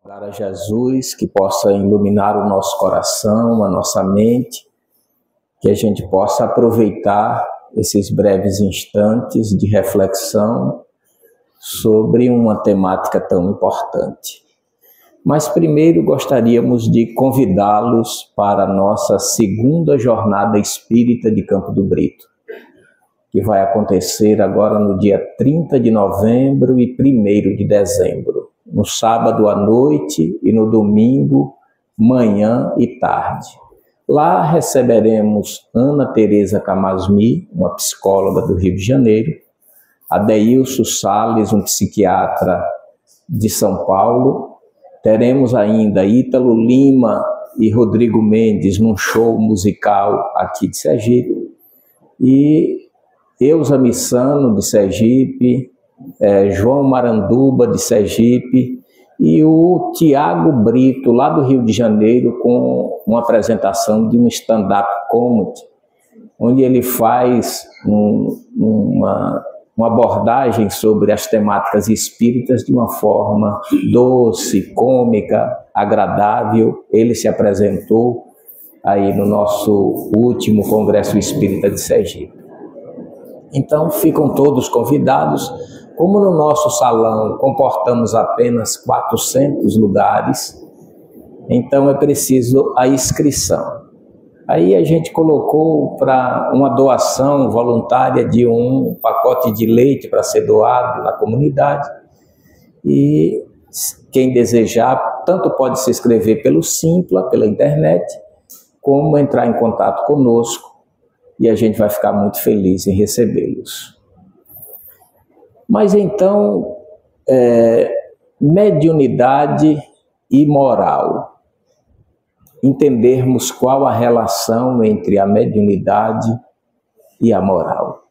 A Jesus, que possa iluminar o nosso coração, a nossa mente, que a gente possa aproveitar esses breves instantes de reflexão sobre uma temática tão importante. Mas primeiro gostaríamos de convidá-los para a nossa segunda jornada espírita de Campo do Brito, que vai acontecer agora no dia 30 de novembro e 1º de dezembro, no sábado à noite e no domingo, manhã e tarde. Lá receberemos Ana Tereza Camasmi, uma psicóloga do Rio de Janeiro, Adeilson Salles, um psiquiatra de São Paulo. Teremos ainda Ítalo Lima e Rodrigo Mendes num show musical aqui de Sergipe. E Eusa Missano, de Sergipe, João Maranduba, de Sergipe, e o Tiago Brito, lá do Rio de Janeiro, com uma apresentação de um stand-up comedy, onde ele faz uma abordagem sobre as temáticas espíritas de uma forma doce, cômica, agradável. Ele se apresentou aí no nosso último Congresso Espírita de Sergipe. Então, ficam todos convidados. Como no nosso salão comportamos apenas 400 lugares, então é preciso a inscrição. Aí a gente colocou para uma doação voluntária de um pacote de leite para ser doado na comunidade. E quem desejar, tanto pode se inscrever pelo Simpla, pela internet, como entrar em contato conosco, e a gente vai ficar muito feliz em recebê-los. Mas então, mediunidade e moral. Entendermos qual a relação entre a mediunidade e a moral.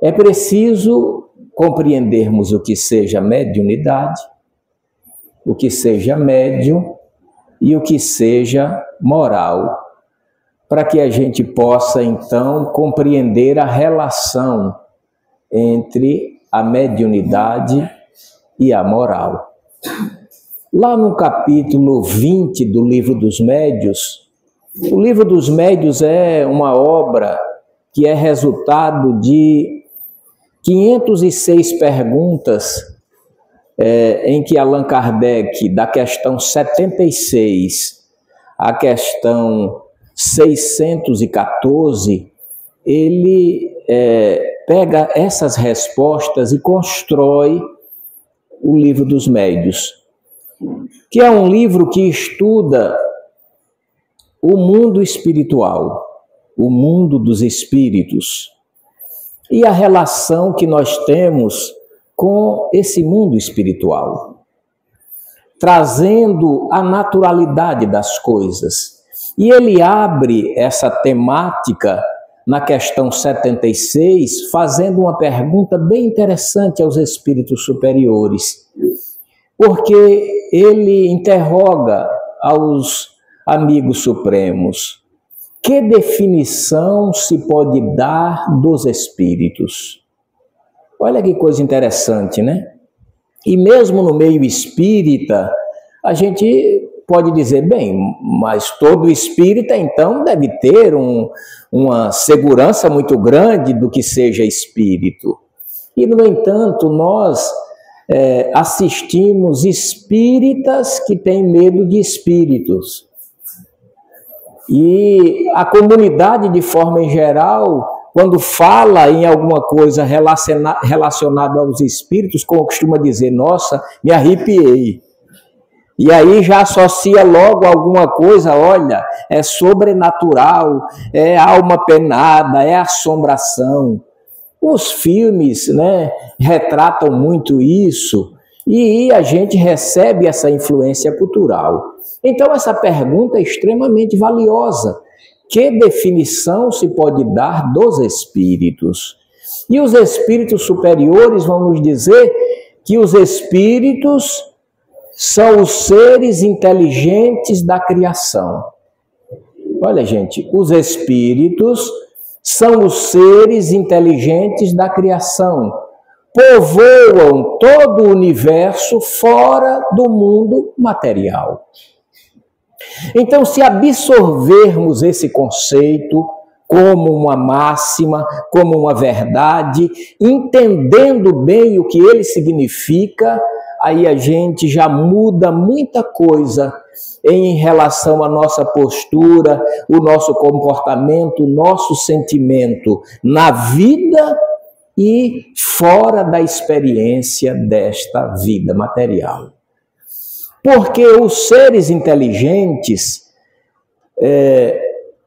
É preciso compreendermos o que seja mediunidade, o que seja médium e o que seja moral, para que a gente possa então compreender a relação entre a mediunidade e a moral. Lá no capítulo 20 do Livro dos Médios, o Livro dos Médios é uma obra que é resultado de 506 perguntas em que Allan Kardec, da questão 76 à questão 614, ele pega essas respostas e constrói o Livro dos Médios, que é um livro que estuda o mundo espiritual, o mundo dos espíritos, e a relação que nós temos com esse mundo espiritual, trazendo a naturalidade das coisas. E ele abre essa temática na questão 76, fazendo uma pergunta bem interessante aos espíritos superiores, porque ele interroga aos amigos supremos: que definição se pode dar dos espíritos? Olha que coisa interessante, né? E mesmo no meio espírita, a gente pode dizer, bem, mas todo espírita então deve ter uma segurança muito grande do que seja espírito. E, no entanto, nós assistimos espíritas que têm medo de espíritos. E a comunidade, de forma em geral, quando fala em alguma coisa relacionada aos espíritos, costuma dizer, nossa, me arrepiei. E aí já associa logo alguma coisa, olha, é sobrenatural, é alma penada, é assombração. Os filmes, né, retratam muito isso e a gente recebe essa influência cultural. Então essa pergunta é extremamente valiosa. Que definição se pode dar dos espíritos? E os espíritos superiores vão nos dizer que os espíritos são os seres inteligentes da criação. Olha, gente, os espíritos são os seres inteligentes da criação, povoam todo o universo fora do mundo material. Então, se absorvermos esse conceito como uma máxima, como uma verdade, entendendo bem o que ele significa, aí a gente já muda muita coisa em relação à nossa postura, o nosso comportamento, o nosso sentimento na vida e fora da experiência desta vida material. Porque os seres inteligentes,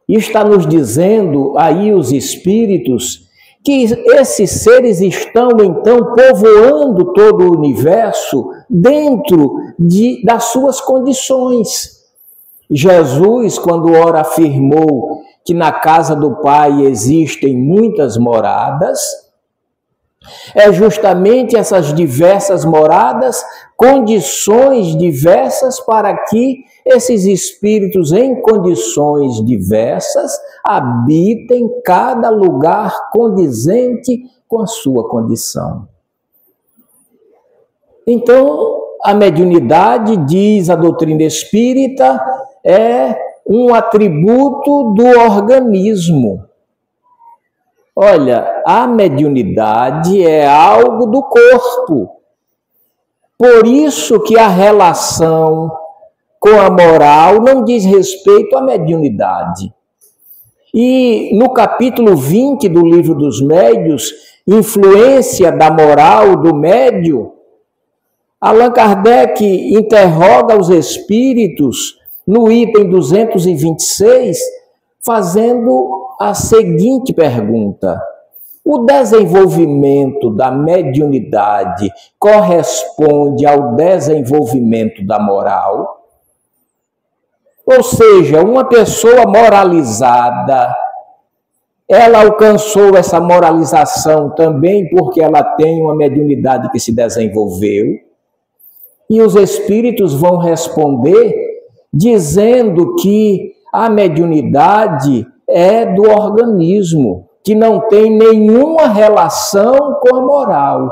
está nos dizendo aí os espíritos, que esses seres estão então povoando todo o universo dentro das suas condições. Jesus, quando ora afirmou que na casa do Pai existem muitas moradas, é justamente essas diversas moradas, condições diversas para que esses espíritos em condições diversas habitem cada lugar condizente com a sua condição. Então, a mediunidade, diz a doutrina espírita, é um atributo do organismo. Olha, a mediunidade é algo do corpo. Por isso que a relação com a moral não diz respeito à mediunidade. E no capítulo 20 do Livro dos Médiuns, Influência da Moral do Médium, Allan Kardec interroga os espíritos no item 226, fazendo a seguinte pergunta: o desenvolvimento da mediunidade corresponde ao desenvolvimento da moral? Ou seja, uma pessoa moralizada, ela alcançou essa moralização também porque ela tem uma mediunidade que se desenvolveu? E os espíritos vão responder dizendo que a mediunidade é do organismo, que não tem nenhuma relação com a moral.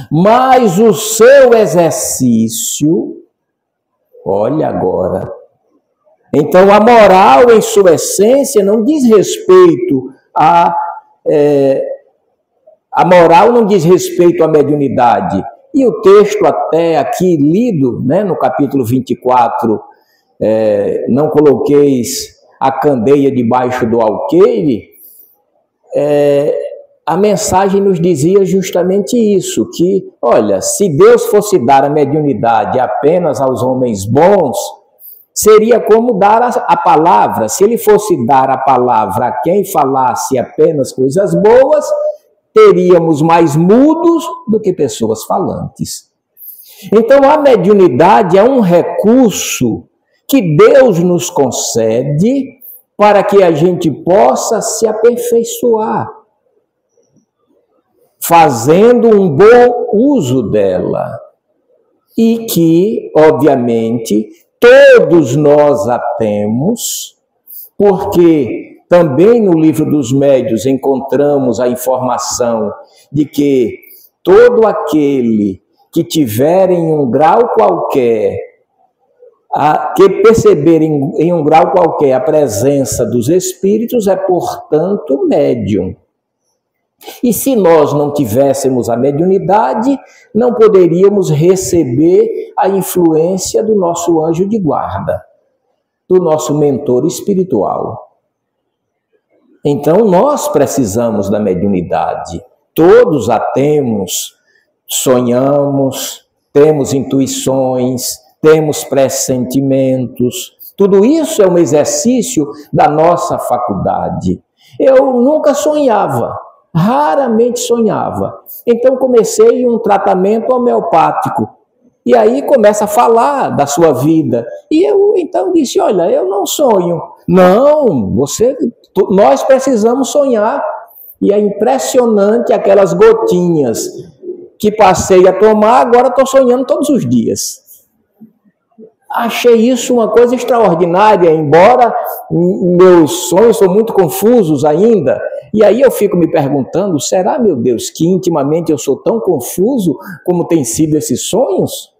Mas o seu exercício, olha agora, então a moral em sua essência não diz respeito a moral não diz respeito à mediunidade. E o texto até aqui lido, né, no capítulo 24, não coloqueis a candeia debaixo do alqueire, a mensagem nos dizia justamente isso, que, olha, se Deus fosse dar a mediunidade apenas aos homens bons, seria como dar a palavra. Se ele fosse dar a palavra a quem falasse apenas coisas boas, teríamos mais mudos do que pessoas falantes. Então, a mediunidade é um recurso que Deus nos concede para que a gente possa se aperfeiçoar, fazendo um bom uso dela. E que, obviamente, todos nós a temos, porque também no Livro dos Médiuns encontramos a informação de que todo aquele que tiver em um grau qualquer, que perceber em um grau qualquer a presença dos espíritos, é, portanto, médium. E se nós não tivéssemos a mediunidade, não poderíamos receber a influência do nosso anjo de guarda, do nosso mentor espiritual. Então, nós precisamos da mediunidade. Todos a temos, sonhamos, temos intuições, temos pressentimentos. Tudo isso é um exercício da nossa faculdade. Eu nunca sonhava, raramente sonhava. Então, comecei um tratamento homeopático. E aí começa a falar da sua vida. E eu então disse, olha, eu não sonho. Não, nós precisamos sonhar. E é impressionante aquelas gotinhas que passei a tomar, agora estou sonhando todos os dias. Achei isso uma coisa extraordinária, embora meus sonhos são muito confusos ainda. E aí eu fico me perguntando, será, meu Deus, que intimamente eu sou tão confuso como tem sido esses sonhos?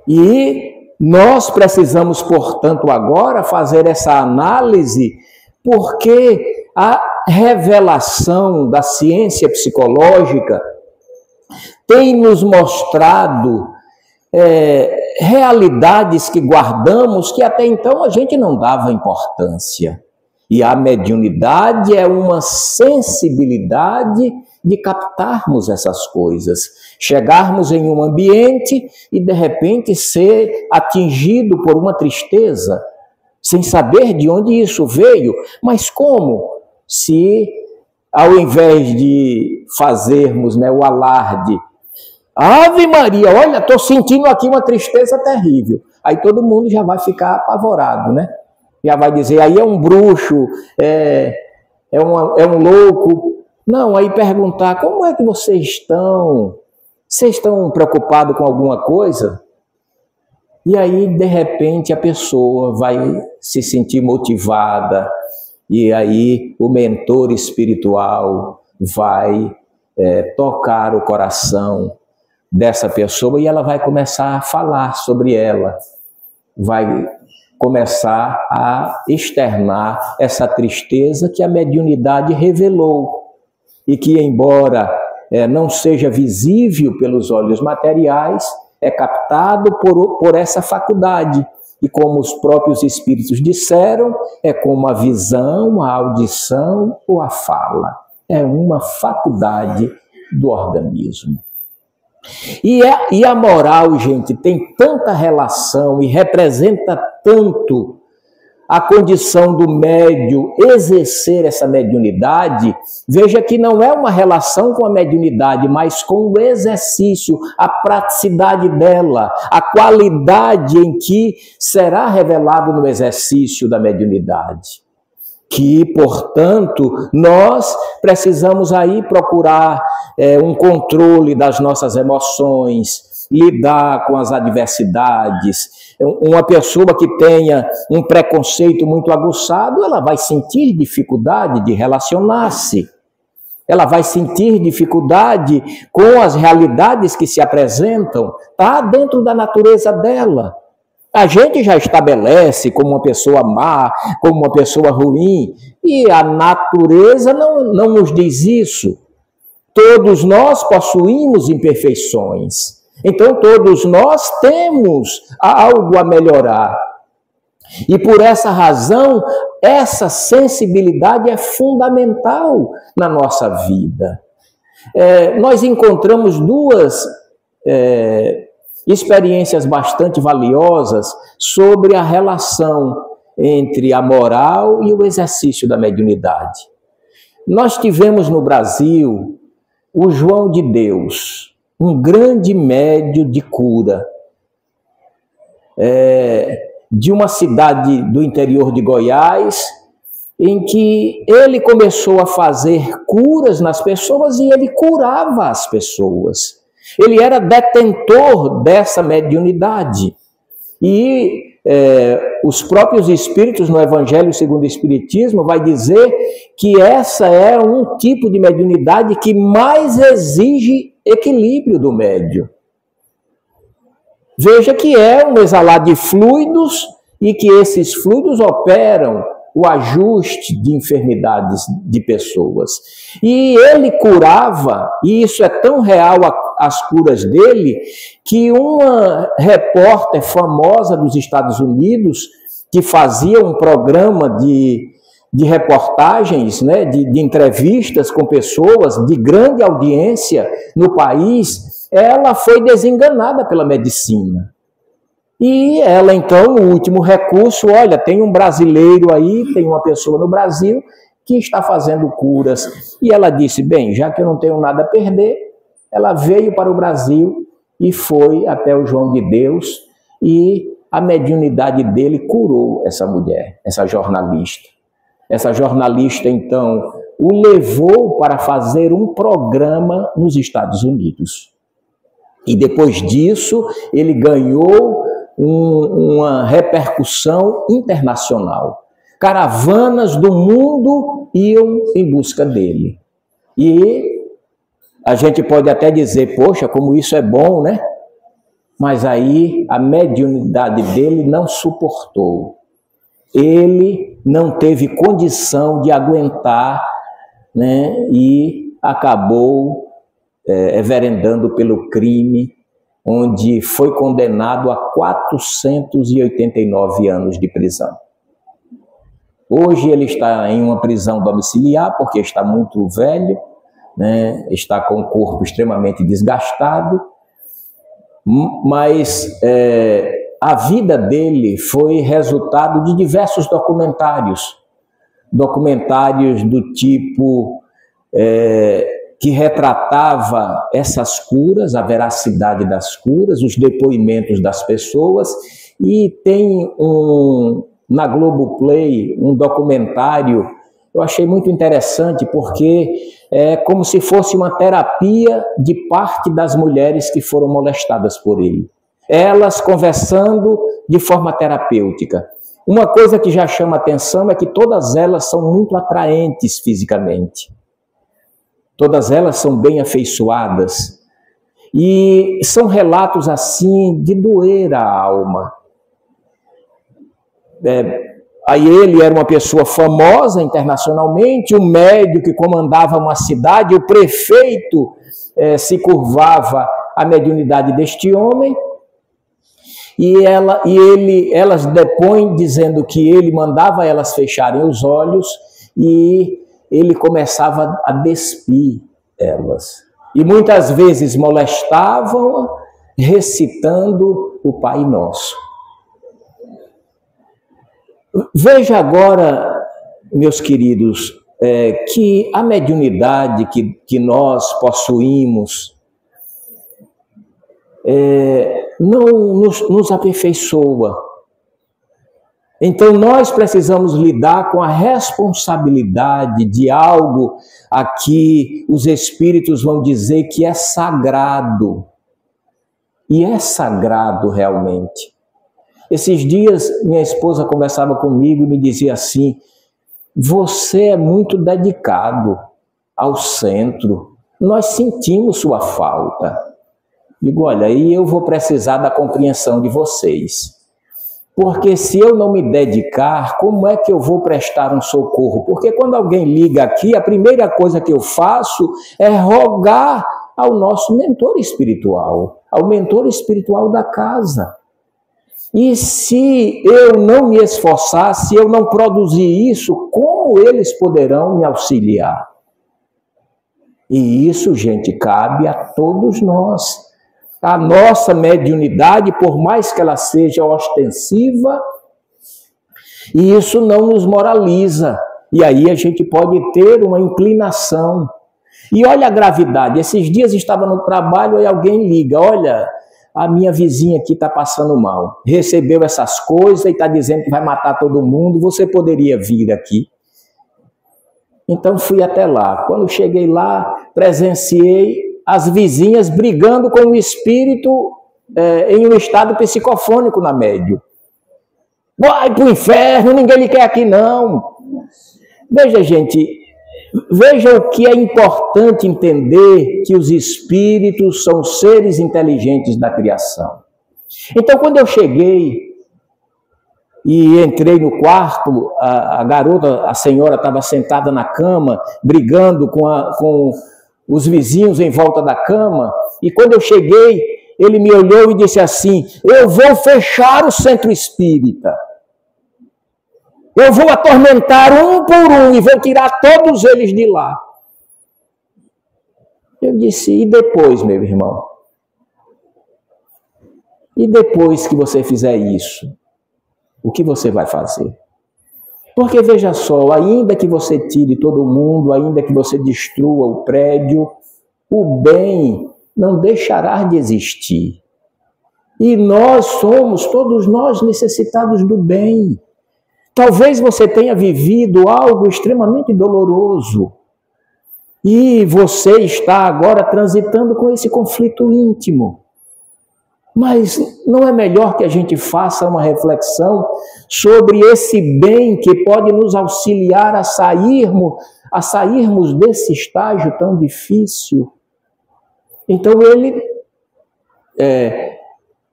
E nós precisamos, portanto, agora fazer essa análise, porque a revelação da ciência psicológica tem nos mostrado realidades que guardamos que até então a gente não dava importância. E a mediunidade é uma sensibilidade de captarmos essas coisas, chegarmos em um ambiente e de repente ser atingido por uma tristeza, sem saber de onde isso veio. Mas como? Se ao invés de fazermos o alarde, Ave Maria, olha, estou sentindo aqui uma tristeza terrível. Aí todo mundo já vai ficar apavorado, né? Já vai dizer, aí é um bruxo, é um louco. Não, aí perguntar, como é que vocês estão? Vocês estão preocupados com alguma coisa? E aí, de repente, a pessoa vai se sentir motivada, e aí o mentor espiritual vai tocar o coração dessa pessoa e ela vai começar a falar sobre ela, vai começar a externar essa tristeza que a mediunidade revelou e que, embora não seja visível pelos olhos materiais, é captado por essa faculdade. E como os próprios espíritos disseram, é como a visão, a audição ou a fala. É uma faculdade do organismo. E a moral, gente, tem tanta relação e representa tanto a condição do médium exercer essa mediunidade. Veja que não é uma relação com a mediunidade, mas com o exercício, a praticidade dela, a qualidade em que será revelado no exercício da mediunidade. Que, portanto, nós precisamos aí procurar um controle das nossas emoções, lidar com as adversidades. Uma pessoa que tenha um preconceito muito aguçado, ela vai sentir dificuldade de relacionar-se. Ela vai sentir dificuldade com as realidades que se apresentam, está dentro da natureza dela. A gente já estabelece como uma pessoa má, como uma pessoa ruim, e a natureza não nos diz isso. Todos nós possuímos imperfeições. Então, todos nós temos algo a melhorar. E por essa razão, essa sensibilidade é fundamental na nossa vida. Nós encontramos duas experiências bastante valiosas sobre a relação entre a moral e o exercício da mediunidade. Nós tivemos no Brasil o João de Deus, um grande médium de cura, de uma cidade do interior de Goiás, em que ele começou a fazer curas nas pessoas e ele curava as pessoas. Ele era detentor dessa mediunidade. E os próprios espíritos no Evangelho segundo o Espiritismo vai dizer que essa é um tipo de mediunidade que mais exige equilíbrio do médium. Veja que é um exalar de fluidos e que esses fluidos operam o ajuste de enfermidades de pessoas. E ele curava, e isso é tão real as curas dele, que uma repórter famosa dos Estados Unidos, que fazia um programa de reportagens, né, de entrevistas com pessoas de grande audiência no país, ela foi desenganada pela medicina. E ela, então, no último recurso, olha, tem um brasileiro aí, tem uma pessoa no Brasil que está fazendo curas. E ela disse, bem, já que eu não tenho nada a perder, ela veio para o Brasil e foi até o João de Deus e a mediunidade dele curou essa mulher, essa jornalista. Essa jornalista, então, o levou para fazer um programa nos Estados Unidos. E depois disso, ele ganhou uma repercussão internacional. caravanas do mundo iam em busca dele. E a gente pode até dizer, poxa, como isso é bom, né? Mas aí a mediunidade dele não suportou. Ele não teve condição de aguentar, né? E acabou everendando pelo crime, onde foi condenado a 489 anos de prisão. Hoje ele está em uma prisão domiciliar, porque está muito velho, né? Está com o corpo extremamente desgastado, mas a vida dele foi resultado de diversos documentários do tipo que retratava essas curas, a veracidade das curas, os depoimentos das pessoas, e tem na Globoplay um documentário, eu achei muito interessante, porque é como se fosse uma terapia de parte das mulheres que foram molestadas por ele. Elas conversando de forma terapêutica. Uma coisa que já chama atenção é que todas elas são muito atraentes fisicamente. Todas elas são bem afeiçoadas. E são relatos assim de doer a alma. Aí ele era uma pessoa famosa internacionalmente, um médico que comandava uma cidade, o prefeito se curvava à mediunidade deste homem, e elas depõem dizendo que ele mandava elas fecharem os olhos e ele começava a despir elas. E muitas vezes molestavam recitando o Pai Nosso. Veja agora, meus queridos, que a mediunidade que nós possuímos não nos aperfeiçoa. Então nós precisamos lidar com a responsabilidade de algo a que os espíritos vão dizer que é sagrado. E é sagrado realmente. Esses dias, minha esposa conversava comigo e me dizia assim, você é muito dedicado ao centro, nós sentimos sua falta. Digo, olha, aí eu vou precisar da compreensão de vocês. Porque se eu não me dedicar, como é que eu vou prestar um socorro? Porque quando alguém liga aqui, a primeira coisa que eu faço é rogar ao nosso mentor espiritual, ao mentor espiritual da casa. E se eu não me esforçar, se eu não produzir isso, como eles poderão me auxiliar? E isso, gente, cabe a todos nós. A nossa mediunidade, por mais que ela seja ostensiva, e isso não nos moraliza. E aí a gente pode ter uma inclinação. E olha a gravidade. Esses dias estava no trabalho e alguém liga, olha, a minha vizinha aqui está passando mal, recebeu essas coisas e está dizendo que vai matar todo mundo, você poderia vir aqui? Então fui até lá. Quando cheguei lá, presenciei as vizinhas brigando com o espírito em um estado psicofônico na médio. Vai para o inferno, ninguém lhe quer aqui não. Veja, gente, veja o que é importante entender, que os espíritos são seres inteligentes da criação. Então, quando eu cheguei e entrei no quarto, a garota, a senhora estava sentada na cama, brigando com os vizinhos em volta da cama, e quando eu cheguei, ele me olhou e disse assim, eu vou fechar o centro espírita. Eu vou atormentar um por um e vou tirar todos eles de lá. Eu disse, e depois, meu irmão? E depois que você fizer isso, o que você vai fazer? Porque veja só, ainda que você tire todo mundo, ainda que você destrua o prédio, o bem não deixará de existir. E nós somos, todos nós, necessitados do bem. Talvez você tenha vivido algo extremamente doloroso e você está agora transitando com esse conflito íntimo. Mas não é melhor que a gente faça uma reflexão sobre esse bem que pode nos auxiliar a sairmos desse estágio tão difícil? Então ele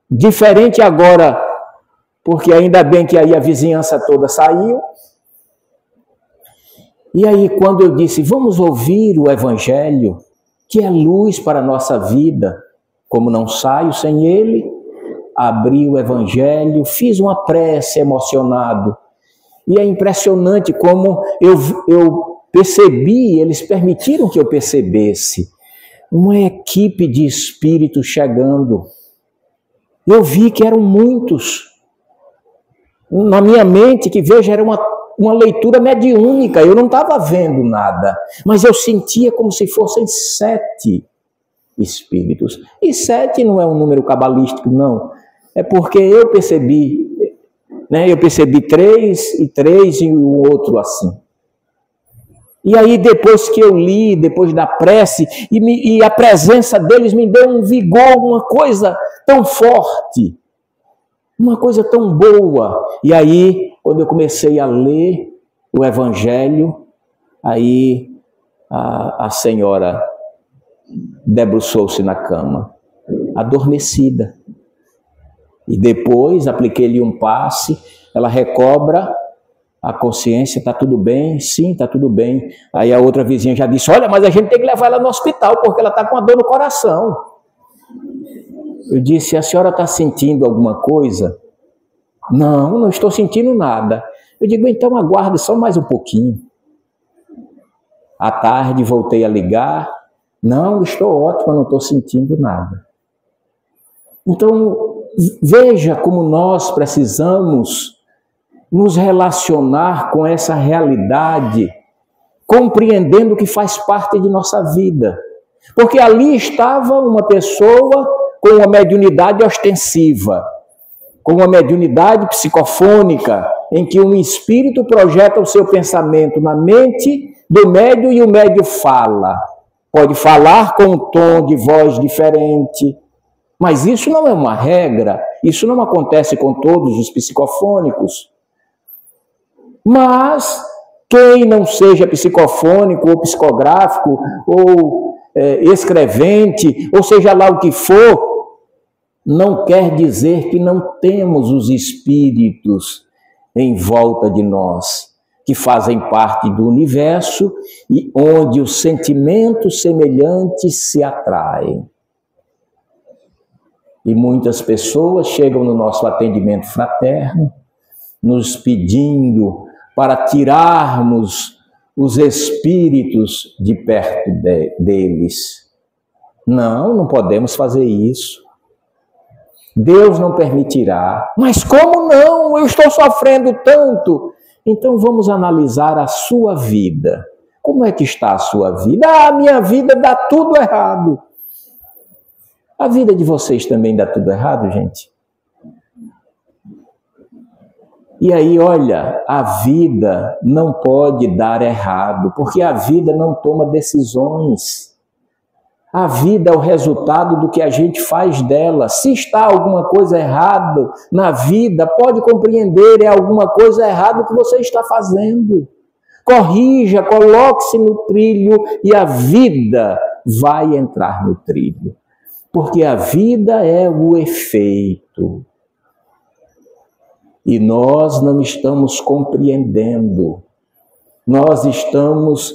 diferente agora, porque ainda bem que aí a vizinhança toda saiu. E aí quando eu disse, vamos ouvir o Evangelho, que é luz para a nossa vida, como não saio sem ele, abri o Evangelho, fiz uma prece emocionado. E é impressionante como eu percebi, eles permitiram que eu percebesse, uma equipe de espíritos chegando. Eu vi que eram muitos. Na minha mente, que veja, era uma leitura mediúnica, eu não estava vendo nada, mas eu sentia como se fossem 7 espíritos. E 7 não é um número cabalístico, não. É porque eu percebi, né? Eu percebi 3 e 3 e o outro assim. E aí depois que eu li, depois da prece, e a presença deles me deu um vigor, uma coisa tão forte, uma coisa tão boa. E aí, quando eu comecei a ler o Evangelho, aí a senhora debruçou-se na cama, adormecida. E depois apliquei-lhe um passe, ela recobra a consciência, está tudo bem? Sim, está tudo bem. Aí a outra vizinha já disse, olha, mas a gente tem que levar ela no hospital, porque ela está com uma dor no coração. Eu disse, a senhora está sentindo alguma coisa? Não, não estou sentindo nada. Eu digo, então aguarde só mais um pouquinho. À tarde voltei a ligar. Não, estou ótima, não estou sentindo nada. Então, veja como nós precisamos nos relacionar com essa realidade, compreendendo que faz parte de nossa vida. Porque ali estava uma pessoa com uma mediunidade ostensiva, com uma mediunidade psicofônica, em que um espírito projeta o seu pensamento na mente do médium e o médium fala. Pode falar com um tom de voz diferente, mas isso não é uma regra, isso não acontece com todos os psicofônicos. Mas quem não seja psicofônico ou psicográfico ou escrevente, ou seja lá o que for, não quer dizer que não temos os espíritos em volta de nós, que fazem parte do universo e onde os sentimentos semelhantes se atraem. E muitas pessoas chegam no nosso atendimento fraterno, nos pedindo para tirarmos os espíritos de perto deles. Não, não podemos fazer isso. Deus não permitirá. Mas como não? Eu estou sofrendo tanto. Então vamos analisar a sua vida. Como é que está a sua vida? A minha vida dá tudo errado. A vida de vocês também dá tudo errado, gente? E aí, olha, a vida não pode dar errado, porque a vida não toma decisões. A vida é o resultado do que a gente faz dela. Se está alguma coisa errada na vida, pode compreender, é alguma coisa errada que você está fazendo. Corrija, coloque-se no trilho e a vida vai entrar no trilho. Porque a vida é o efeito. E nós não estamos compreendendo. Nós estamos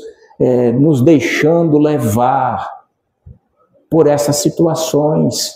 nos deixando levar por essas situações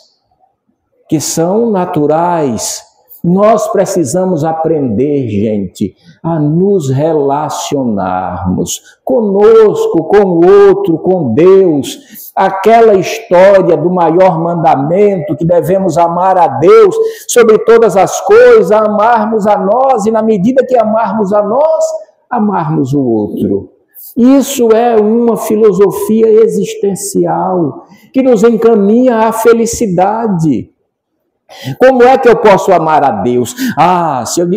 que são naturais. Nós precisamos aprender, gente, a nos relacionarmos conosco, com o outro, com Deus. Aquela história do maior mandamento, que devemos amar a Deus sobre todas as coisas, amarmos a nós e, na medida que amarmos a nós, amarmos o outro. Isso é uma filosofia existencial que nos encaminha à felicidade. Como é que eu posso amar a Deus?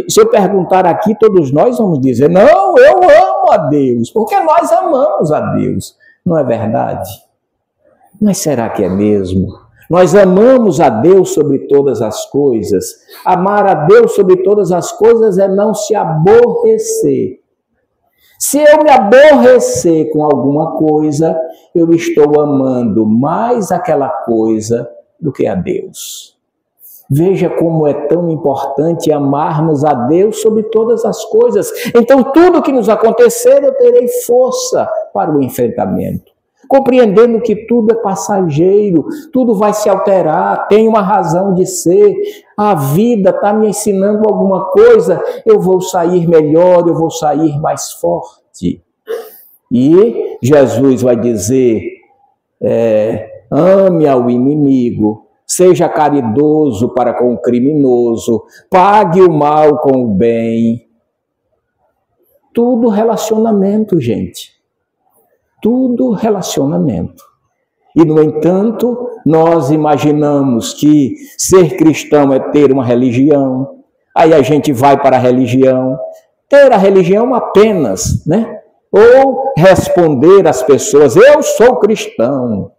Se eu perguntar aqui, todos nós vamos dizer, não, eu amo a Deus, porque nós amamos a Deus. Não é verdade? Mas será que é mesmo? Nós amamos a Deus sobre todas as coisas. Amar a Deus sobre todas as coisas é não se aborrecer. Se eu me aborrecer com alguma coisa, eu estou amando mais aquela coisa do que a Deus. Veja como é tão importante amarmos a Deus sobre todas as coisas. Então, tudo que nos acontecer, eu terei força para o enfrentamento. Compreendendo que tudo é passageiro, tudo vai se alterar, tem uma razão de ser, a vida está me ensinando alguma coisa, eu vou sair melhor, eu vou sair mais forte. E Jesus vai dizer, ame ao inimigo, seja caridoso para com o criminoso, pague o mal com o bem. Tudo relacionamento, gente. Tudo relacionamento. E, no entanto, nós imaginamos que ser cristão é ter uma religião, aí a gente vai para a religião, ter a religião apenas, né? Ou responder às pessoas, eu sou cristão.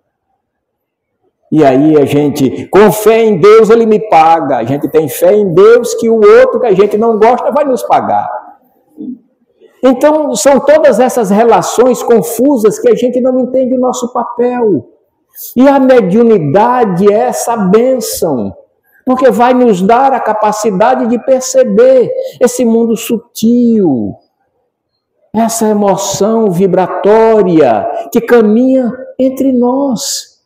E aí a gente, com fé em Deus, Ele me paga. A gente tem fé em Deus que o outro que a gente não gosta vai nos pagar. Então, são todas essas relações confusas que a gente não entende o nosso papel. E a mediunidade é essa bênção, porque vai nos dar a capacidade de perceber esse mundo sutil, essa emoção vibratória que caminha entre nós.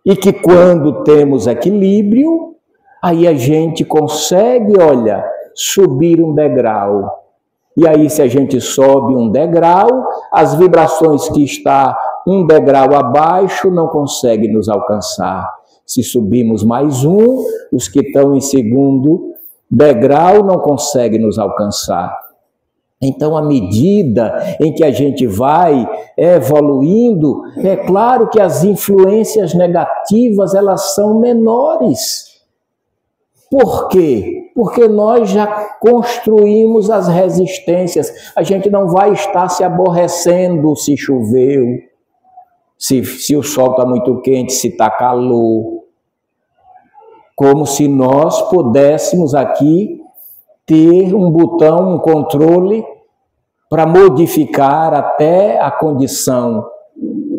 E que quando temos equilíbrio, aí a gente consegue, olha, subir um degrau. E aí, se a gente sobe um degrau, as vibrações que está um degrau abaixo não conseguem nos alcançar. Se subimos mais um, os que estão em segundo degrau não conseguem nos alcançar. Então, à medida em que a gente vai evoluindo, é claro que as influências negativas, elas são menores. Por quê? Porque nós já construímos as resistências. A gente não vai estar se aborrecendo se choveu, se o sol está muito quente, se está calor. Como se nós pudéssemos aqui ter um botão, um controle para modificar até a condição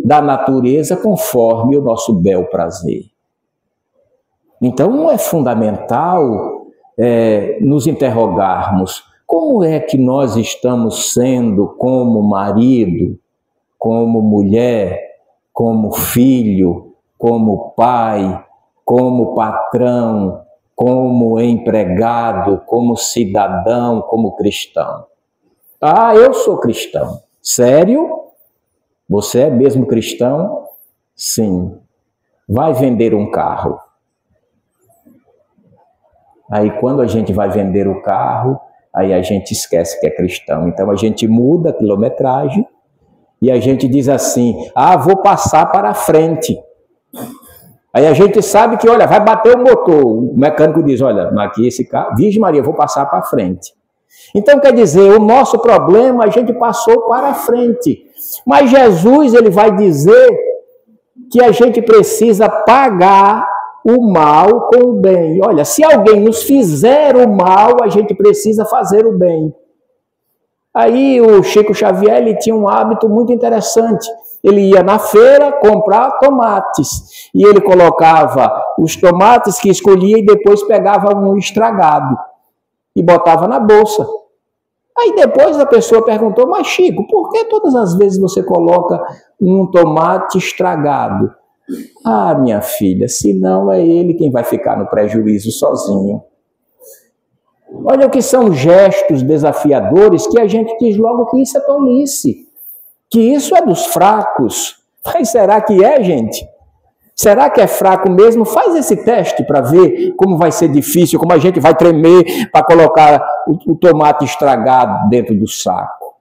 da natureza conforme o nosso bel prazer. Então, é fundamental nos interrogarmos como é que nós estamos sendo como marido, como mulher, como filho, como pai, como patrão, como empregado, como cidadão, como cristão. Ah, eu sou cristão. Sério? Você é mesmo cristão? Sim. Vai vender um carro. Aí quando a gente vai vender o carro, aí a gente esquece que é cristão. Então a gente muda a quilometragem e a gente diz assim, vou passar para a frente. Aí a gente sabe que, olha, vai bater o motor. O mecânico diz, olha, aqui esse carro, Virgem Maria, eu vou passar para a frente. Então quer dizer, o nosso problema a gente passou para a frente. Mas Jesus, ele vai dizer que a gente precisa pagar o mal com o bem. Olha, se alguém nos fizer o mal, a gente precisa fazer o bem. Aí o Chico Xavier, ele tinha um hábito muito interessante. Ele ia na feira comprar tomates. E ele colocava os tomates que escolhia e depois pegava um estragado. E botava na bolsa. Aí depois a pessoa perguntou, mas Chico, por que todas as vezes você coloca um tomate estragado? Ah, minha filha, senão é ele quem vai ficar no prejuízo sozinho. Olha o que são gestos desafiadores que a gente diz logo que isso é tolice, que isso é dos fracos. Mas será que é, gente? Será que é fraco mesmo? Faz esse teste para ver como vai ser difícil, como a gente vai tremer para colocar o tomate estragado dentro do saco.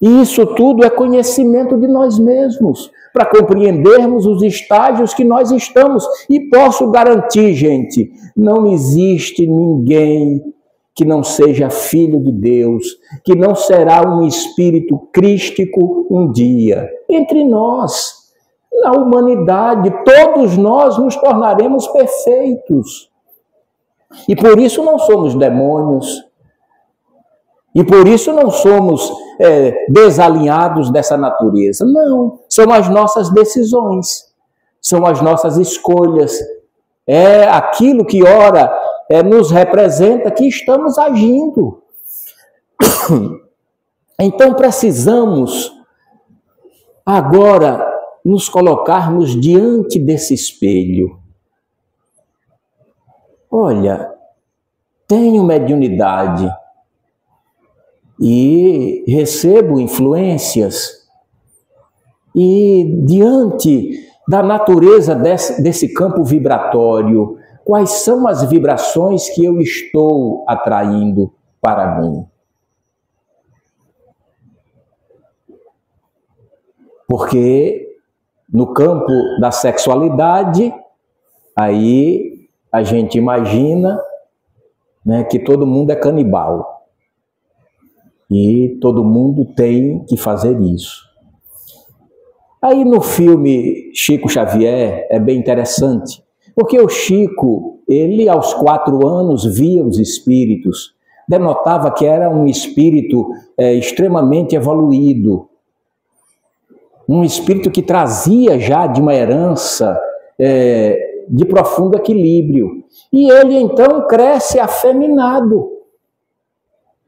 E isso tudo é conhecimento de nós mesmos, para compreendermos os estágios que nós estamos. E posso garantir, gente, não existe ninguém que não seja filho de Deus, que não será um espírito crístico um dia. Entre nós, na humanidade, todos nós nos tornaremos perfeitos. E por isso não somos demônios. E por isso não somos desalinhados dessa natureza. Não, são as nossas decisões, são as nossas escolhas. É aquilo que ora nos representa que estamos agindo. Então precisamos agora nos colocarmos diante desse espelho. Olha, tenho mediunidade e recebo influências, e diante da natureza desse campo vibratório, quais são as vibrações que eu estou atraindo para mim? Porque no campo da sexualidade, aí a gente imagina, né, que todo mundo é canibal. E todo mundo tem que fazer isso. Aí no filme Chico Xavier é bem interessante, porque o Chico, ele aos 4 anos via os espíritos, denotava que era um espírito extremamente evoluído, um espírito que trazia já de uma herança de profundo equilíbrio. E ele então cresce afeminado.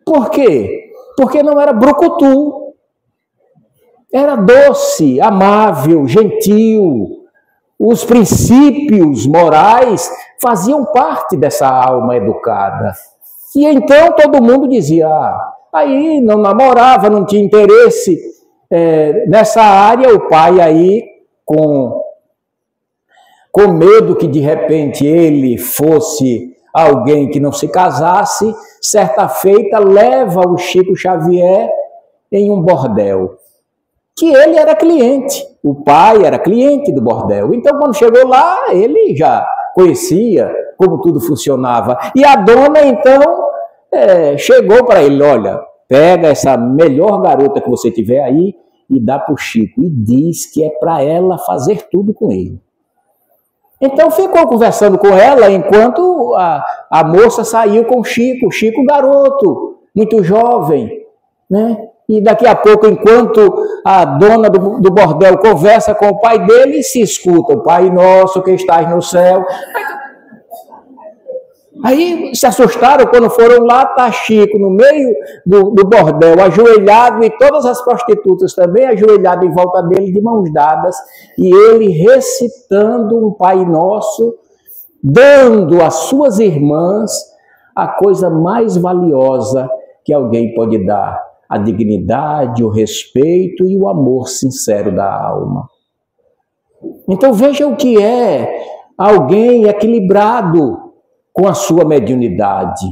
Por quê? Porque não era brucutu. Era doce, amável, gentil. Os princípios morais faziam parte dessa alma educada. E então todo mundo dizia, aí não namorava, não tinha interesse nessa área. O pai aí, com medo que de repente ele fosse alguém que não se casasse, certa feita leva o Chico Xavier em um bordel, que ele era cliente, o pai era cliente do bordel. Então quando chegou lá, ele já conhecia como tudo funcionava. E a dona então chegou para ele, olha, pega essa melhor garota que você tiver aí e dá para o Chico, e diz que é para ela fazer tudo com ele. Então ficou conversando com ela enquanto a moça saiu com o Chico garoto, muito jovem, né? E daqui a pouco, enquanto a dona do bordel conversa com o pai dele, se escuta, Pai nosso que estás no céu. Aí se assustaram quando foram lá, tá Chico no meio do bordel, ajoelhado, e todas as prostitutas também ajoelhadas em volta dele, de mãos dadas, e ele recitando um Pai Nosso, dando às suas irmãs a coisa mais valiosa que alguém pode dar, a dignidade, o respeito e o amor sincero da alma. Então veja o que é alguém equilibrado com a sua mediunidade.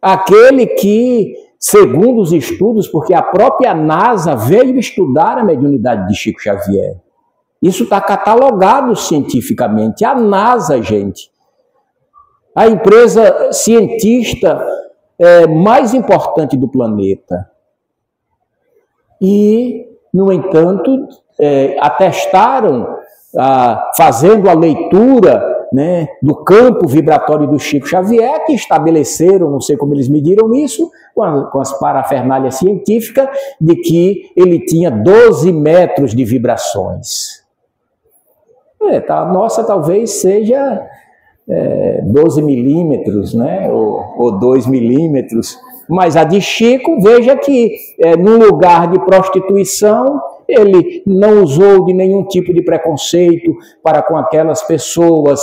Aquele que, segundo os estudos, porque a própria NASA veio estudar a mediunidade de Chico Xavier. Isso está catalogado cientificamente. A NASA, gente, a empresa cientista mais importante do planeta. E, no entanto, atestaram, fazendo a leitura, né, do campo vibratório do Chico Xavier, que estabeleceram, não sei como eles mediram isso, com as parafernálias científicas, de que ele tinha 12 metros de vibrações. A nossa talvez seja 12 milímetros, né, ou 2 milímetros, mas a de Chico, veja que num lugar de prostituição, ele não usou de nenhum tipo de preconceito para com aquelas pessoas,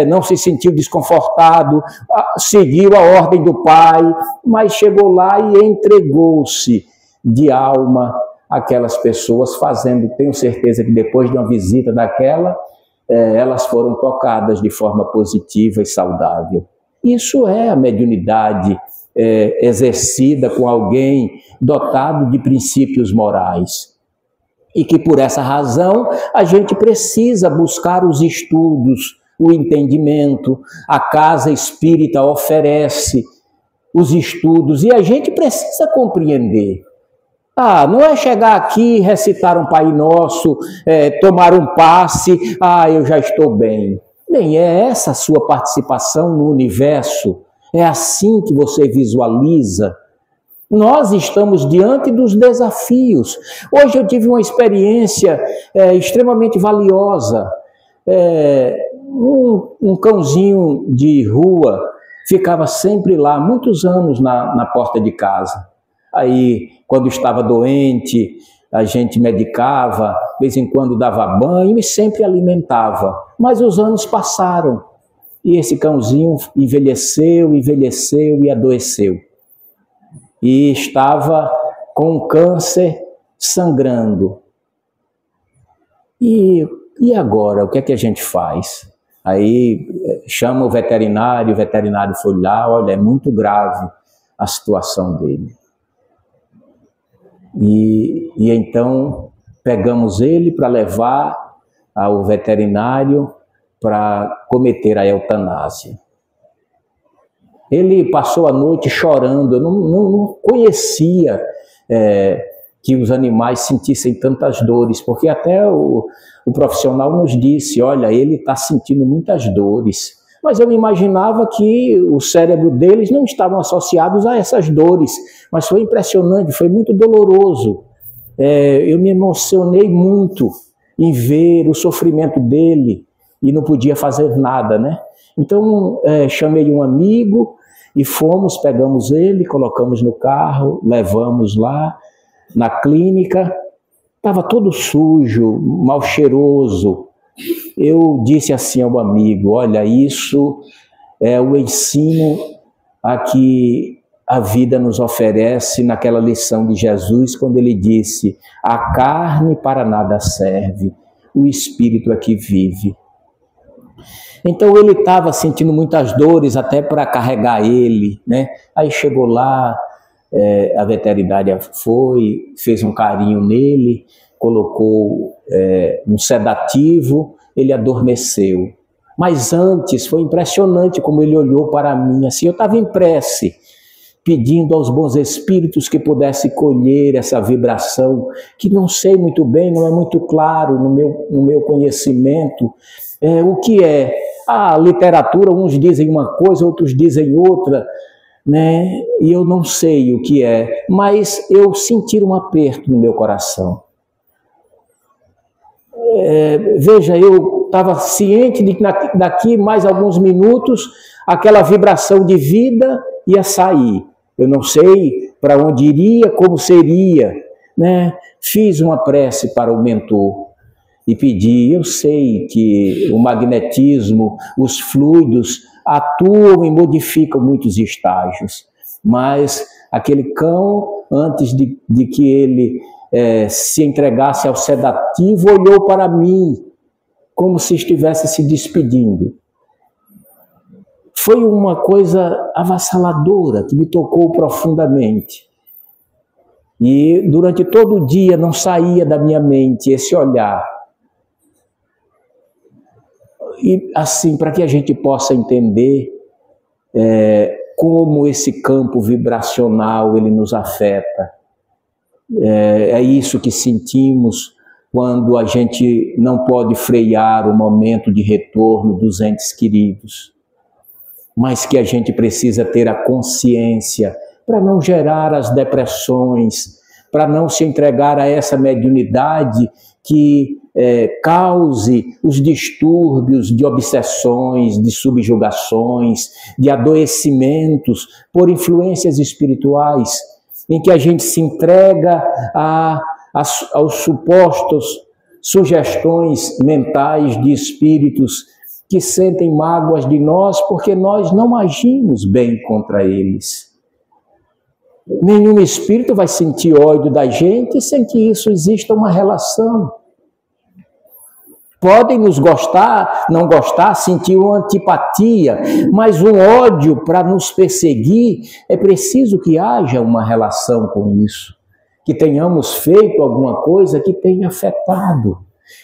não se sentiu desconfortado, seguiu a ordem do pai, mas chegou lá e entregou-se de alma àquelas pessoas, tenho certeza que depois de uma visita daquela, elas foram tocadas de forma positiva e saudável. Isso é a mediunidade exercida com alguém dotado de princípios morais. E que por essa razão a gente precisa buscar os estudos, o entendimento. A casa espírita oferece os estudos e a gente precisa compreender Ah, não é chegar aqui, recitar um Pai Nosso, tomar um passe, eu já estou bem. Bem, é essa a sua participação no universo? É assim que você visualiza? Nós estamos diante dos desafios. Hoje eu tive uma experiência extremamente valiosa. Um cãozinho de rua ficava sempre lá, muitos anos na porta de casa. Aí, quando estava doente, a gente medicava, de vez em quando dava banho e sempre alimentava. Mas os anos passaram e esse cãozinho envelheceu e adoeceu. E estava com um câncer sangrando. E agora, o que é que a gente faz? Aí chama o veterinário foi lá, olha, é muito grave a situação dele. E então pegamos ele para levar ao veterinário para cometer a eutanásia. Ele passou a noite chorando, eu não conhecia que os animais sentissem tantas dores, porque até o profissional nos disse, olha, ele está sentindo muitas dores. Mas eu imaginava que o cérebro deles não estavam associados a essas dores. Mas foi impressionante, foi muito doloroso. Eu me emocionei muito em ver o sofrimento dele e não podia fazer nada, né? Então, chamei um amigo e fomos, pegamos ele, colocamos no carro, levamos lá na clínica. Estava todo sujo, mal cheiroso. Eu disse assim ao amigo, olha, isso é o ensino a que a vida nos oferece naquela lição de Jesus, quando ele disse, a carne para nada serve, o espírito é que vive. Então ele estava sentindo muitas dores até para carregar ele, né? Aí chegou lá, a veterinária fez um carinho nele, colocou um sedativo, ele adormeceu. Mas antes foi impressionante como ele olhou para mim, assim, eu estava em prece, pedindo aos bons espíritos que pudesse colher essa vibração, que não sei muito bem, não é muito claro no meu conhecimento, o que é. A literatura, uns dizem uma coisa, outros dizem outra, né? E eu não sei o que é, mas eu senti um aperto no meu coração. Veja, eu estava ciente de que daqui mais alguns minutos aquela vibração de vida ia sair. Eu não sei para onde iria, como seria, né? Fiz uma prece para o mentor e pedi, eu sei que o magnetismo, os fluidos atuam e modificam muitos estágios, mas aquele cão, antes de que ele se entregasse ao sedativo, olhou para mim como se estivesse se despedindo. Foi uma coisa avassaladora que me tocou profundamente. E durante todo o dia não saía da minha mente esse olhar. E assim, para que a gente possa entender como esse campo vibracional ele nos afeta. É isso que sentimos quando a gente não pode frear o momento de retorno dos entes queridos, mas que a gente precisa ter a consciência para não gerar as depressões, para não se entregar a essa mediunidade que cause os distúrbios de obsessões, de subjugações, de adoecimentos por influências espirituais, em que a gente se entrega aos supostos sugestões mentais de espíritos que sentem mágoas de nós porque nós não agimos bem contra eles. Nenhum espírito vai sentir ódio da gente sem que isso exista uma relação. Podem nos gostar, não gostar, sentir uma antipatia, mas um ódio para nos perseguir, é preciso que haja uma relação com isso, que tenhamos feito alguma coisa que tenha afetado.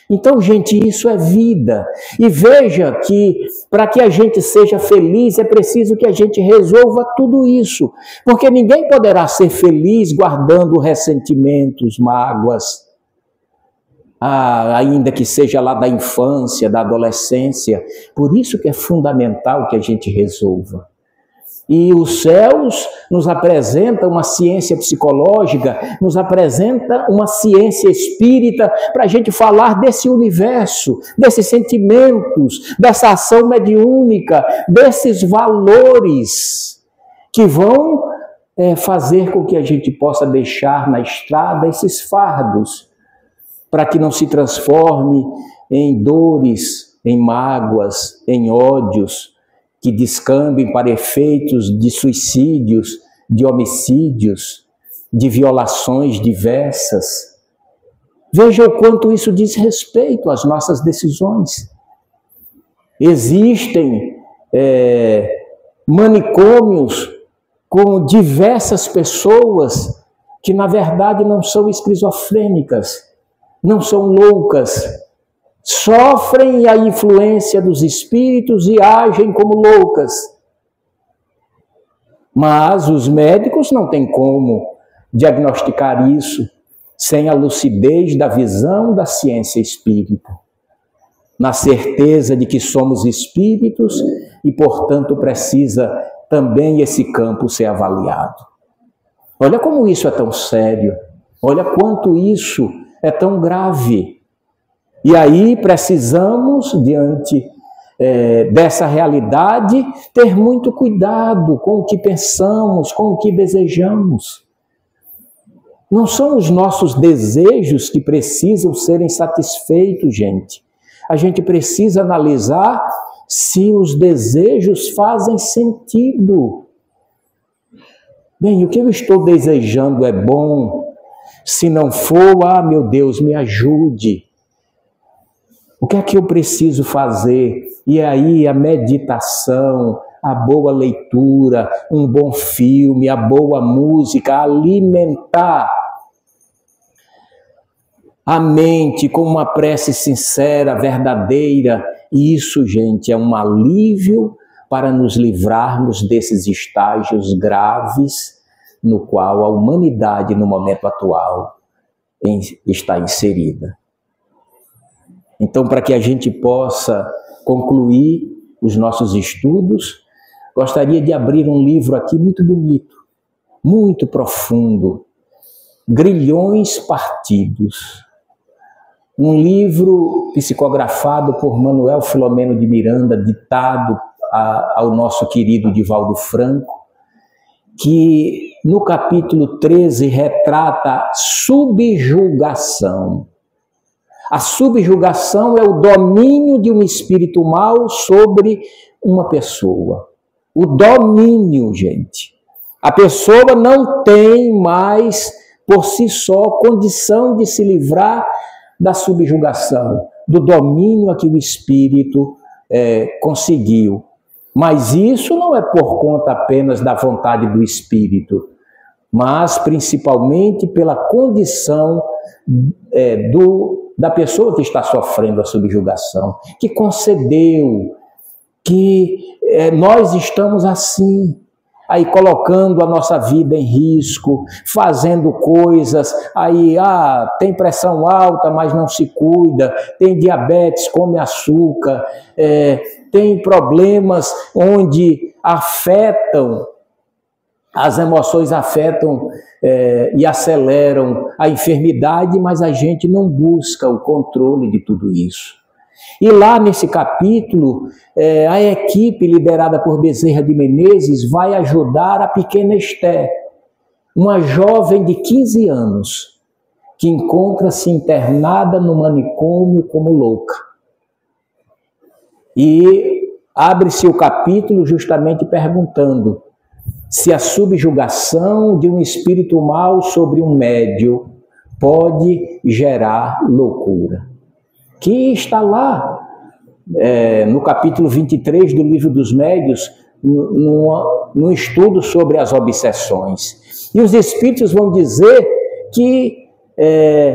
Então, gente, isso é vida. E veja que para que a gente seja feliz é preciso que a gente resolva tudo isso. Porque ninguém poderá ser feliz guardando ressentimentos, mágoas, ainda que seja lá da infância, da adolescência. Por isso que é fundamental que a gente resolva. E os céus nos apresentam uma ciência psicológica, nos apresenta uma ciência espírita para a gente falar desse universo, desses sentimentos, dessa ação mediúnica, desses valores que vão fazer com que a gente possa deixar na estrada esses fardos, para que não se transforme em dores, em mágoas, em ódios, que descambem para efeitos de suicídios, de homicídios, de violações diversas. Veja o quanto isso diz respeito às nossas decisões. Existem manicômios com diversas pessoas que, na verdade, não são esquizofrênicas, não são loucas, sofrem a influência dos espíritos e agem como loucas. Mas os médicos não têm como diagnosticar isso sem a lucidez da visão da ciência espírita, na certeza de que somos espíritos e, portanto, precisa também esse campo ser avaliado. Olha como isso é tão sério, olha quanto isso é tão grave. E aí precisamos, diante dessa realidade, ter muito cuidado com o que pensamos, com o que desejamos. Não são os nossos desejos que precisam serem satisfeitos, gente. A gente precisa analisar se os desejos fazem sentido. Bem, o que eu estou desejando é bom? Se não for, meu Deus, me ajude. O que é que eu preciso fazer? E aí a meditação, a boa leitura, um bom filme, a boa música, alimentar a mente com uma prece sincera, verdadeira. Isso, gente, é um alívio para nos livrarmos desses estágios graves no qual a humanidade, no momento atual, está inserida. Então, para que a gente possa concluir os nossos estudos, gostaria de abrir um livro aqui muito bonito, muito profundo, Grilhões Partidos. Um livro psicografado por Manuel Filomeno de Miranda, ditado ao nosso querido Divaldo Franco, que no capítulo 13 retrata a subjugação. A subjugação é o domínio de um espírito mau sobre uma pessoa. O domínio, gente. A pessoa não tem mais, por si só, condição de se livrar da subjugação, do domínio a que o espírito conseguiu. Mas isso não é por conta apenas da vontade do espírito, mas principalmente pela condição da pessoa que está sofrendo a subjugação, que concedeu, que nós estamos assim, aí colocando a nossa vida em risco, fazendo coisas, aí tem pressão alta, mas não se cuida, tem diabetes, come açúcar, tem problemas onde afetam, as emoções afetam e aceleram a enfermidade, mas a gente não busca o controle de tudo isso. E lá nesse capítulo, a equipe liderada por Bezerra de Menezes vai ajudar a pequena Esther, uma jovem de 15 anos, que encontra-se internada no manicômio como louca. E abre-se o capítulo justamente perguntando se a subjugação de um espírito mau sobre um médium pode gerar loucura. Que está lá no capítulo 23 do Livro dos Médiuns, no estudo sobre as obsessões. E os espíritos vão dizer que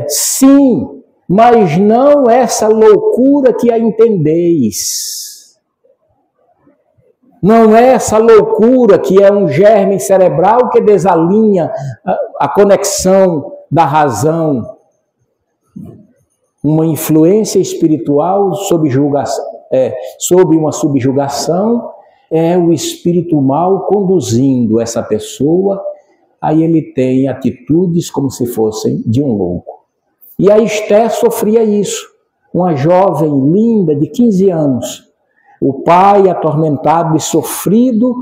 sim, mas não essa loucura que a entendeis. Não é essa loucura que é um germe cerebral que desalinha a conexão da razão. Uma influência espiritual sob uma subjugação é o espírito mal conduzindo essa pessoa, aí ele tem atitudes como se fossem de um louco. E a Esther sofria isso, uma jovem linda de 15 anos, o pai atormentado e sofrido,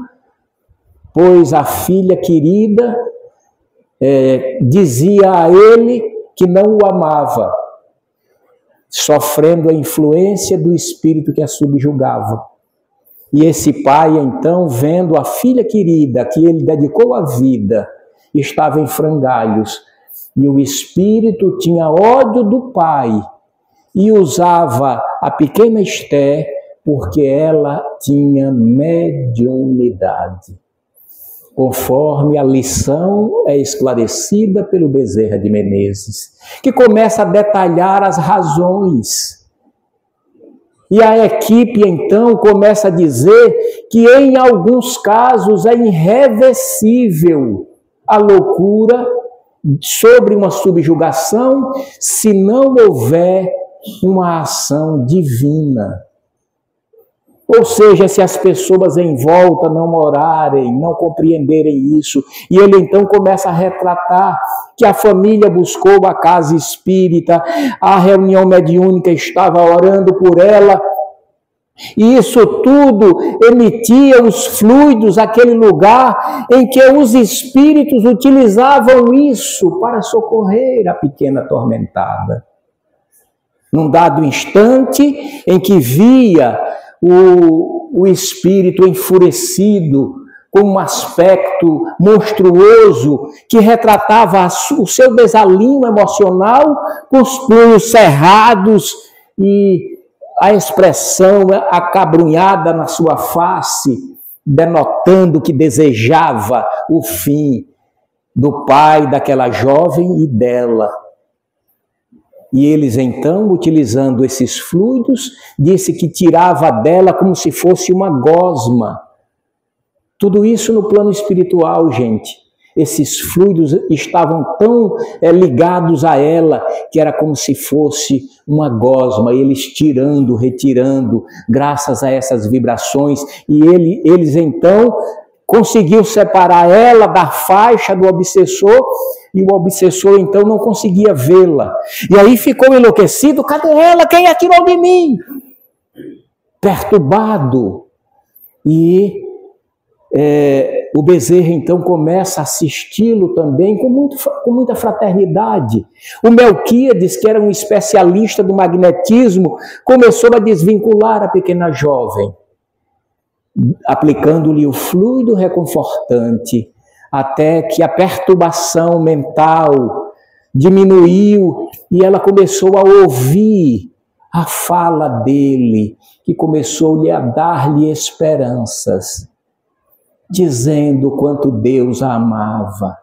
pois a filha querida dizia a ele que não o amava, sofrendo a influência do espírito que a subjugava. E esse pai, então, vendo a filha querida, que ele dedicou a vida, estava em frangalhos, e o espírito tinha ódio do pai, e usava a pequena Esther, porque ela tinha mediunidade. Conforme a lição é esclarecida pelo Bezerra de Menezes, que começa a detalhar as razões. E a equipe, então, começa a dizer que, em alguns casos, é irreversível a loucura sobre uma subjugação se não houver uma ação divina. Ou seja, se as pessoas em volta não orarem, não compreenderem isso, e ele então começa a retratar que a família buscou a casa espírita, a reunião mediúnica estava orando por ela, e isso tudo emitia os fluidos, aquele lugar em que os espíritos utilizavam isso para socorrer a pequena atormentada. Num dado instante em que via o espírito enfurecido, com um aspecto monstruoso, que retratava o seu desalinho emocional, com os punhos cerrados e a expressão acabrunhada na sua face, denotando que desejava o fim do pai daquela jovem e dela. E eles então, utilizando esses fluidos, disse que tirava dela como se fosse uma gosma. Tudo isso no plano espiritual, gente. Esses fluidos estavam tão ligados a ela, que era como se fosse uma gosma, eles tirando, retirando, graças a essas vibrações. E eles então conseguiu separar ela da faixa do obsessor, e o obsessor então não conseguia vê-la. E aí ficou enlouquecido: cadê ela? Quem atirou de mim? Perturbado. E o Bezerra então começa a assisti-lo também com muita fraternidade. O Melquíades, que era um especialista do magnetismo, começou a desvincular a pequena jovem, aplicando-lhe o fluido reconfortante, até que a perturbação mental diminuiu e ela começou a ouvir a fala dele, que começou a dar-lhe esperanças, dizendo o quanto Deus a amava.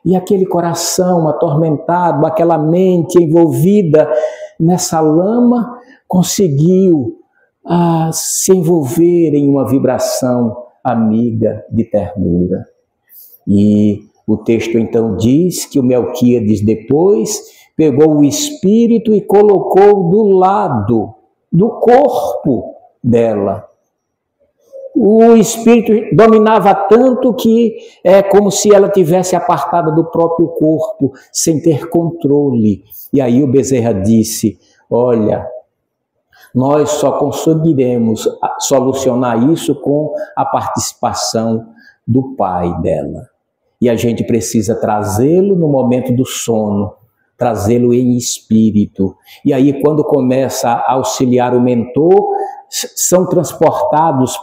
E aquele coração atormentado, aquela mente envolvida nessa lama, conseguiu se envolver em uma vibração amiga de ternura. E o texto então diz que o Melquíades depois pegou o espírito e colocou do lado do corpo dela. O espírito dominava tanto que é como se ela tivesse apartada do próprio corpo, sem ter controle. E aí o Bezerra disse: olha, nós só conseguiremos solucionar isso com a participação do pai dela. E a gente precisa trazê-lo no momento do sono, trazê-lo em espírito. E aí, quando começa a auxiliar o mentor, são transportados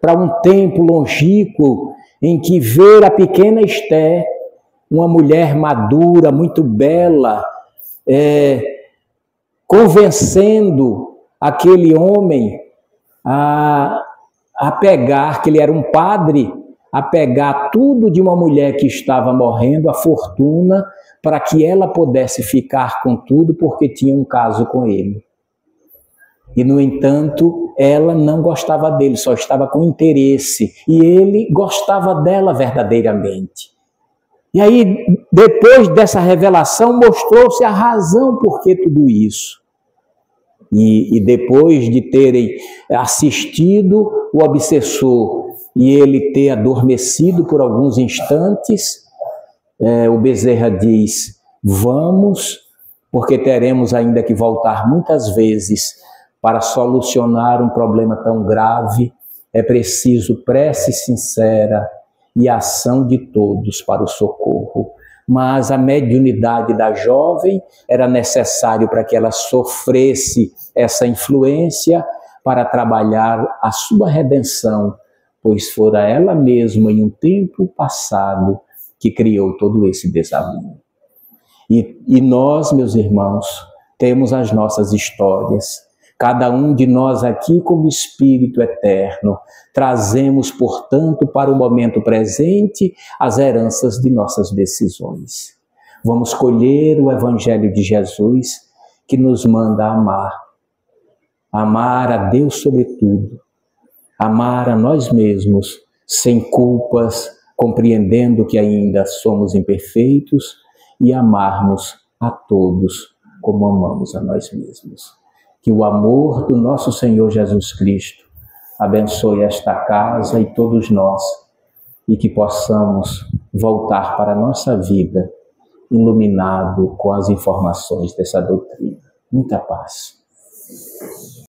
para um tempo longínquo em que ver a pequena Esther, uma mulher madura, muito bela, convencendo aquele homem a pegar, que ele era um padre, a pegar tudo de uma mulher que estava morrendo, a fortuna, para que ela pudesse ficar com tudo porque tinha um caso com ele. E, no entanto, ela não gostava dele, só estava com interesse. E ele gostava dela verdadeiramente. E aí, depois dessa revelação, mostrou-se a razão por que tudo isso. E depois de terem assistido o obsessor e ele ter adormecido por alguns instantes, o Bezerra diz: vamos, porque teremos ainda que voltar muitas vezes para solucionar um problema tão grave. É preciso prece sincera e ação de todos para o socorro. Mas a mediunidade da jovem era necessário para que ela sofresse essa influência para trabalhar a sua redenção, pois fora ela mesma em um tempo passado que criou todo esse desafio. E nós, meus irmãos, temos as nossas histórias. Cada um de nós aqui, como Espírito eterno, trazemos, portanto, para o momento presente as heranças de nossas decisões. Vamos colher o Evangelho de Jesus, que nos manda amar. Amar a Deus sobretudo, amar a nós mesmos, sem culpas, compreendendo que ainda somos imperfeitos, e amarmos a todos como amamos a nós mesmos. Que o amor do nosso Senhor Jesus Cristo abençoe esta casa e todos nós, e que possamos voltar para a nossa vida iluminado com as informações dessa doutrina. Muita paz.